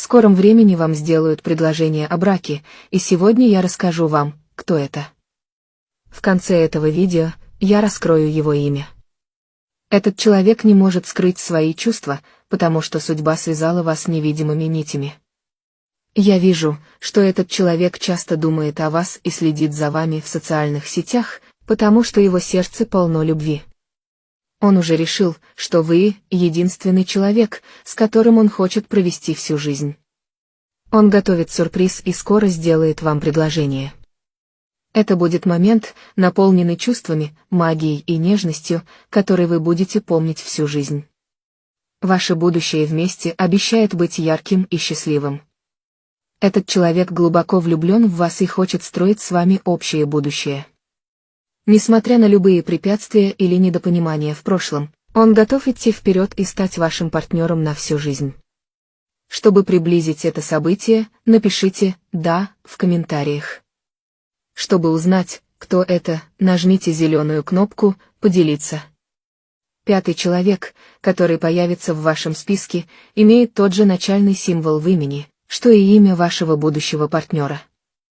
скором времени вам сделают предложение о браке, и сегодня я расскажу вам, кто это. В конце этого видео я раскрою его имя. Этот человек не может скрыть свои чувства, потому что судьба связала вас невидимыми нитями. Я вижу, что этот человек часто думает о вас и следит за вами в социальных сетях, потому что его сердце полно любви. Он уже решил, что вы — единственный человек, с которым он хочет провести всю жизнь. Он готовит сюрприз и скоро сделает вам предложение. Это будет момент, наполненный чувствами, магией и нежностью, который вы будете помнить всю жизнь. Ваше будущее вместе обещает быть ярким и счастливым. Этот человек глубоко влюблен в вас и хочет строить с вами общее будущее. Несмотря на любые препятствия или недопонимания в прошлом, он готов идти вперед и стать вашим партнером на всю жизнь. Чтобы приблизить это событие, напишите «да» в комментариях. Чтобы узнать, кто это, нажмите зеленую кнопку «Поделиться». Пятый человек, который появится в вашем списке, имеет тот же начальный символ в имени, что и имя вашего будущего партнера.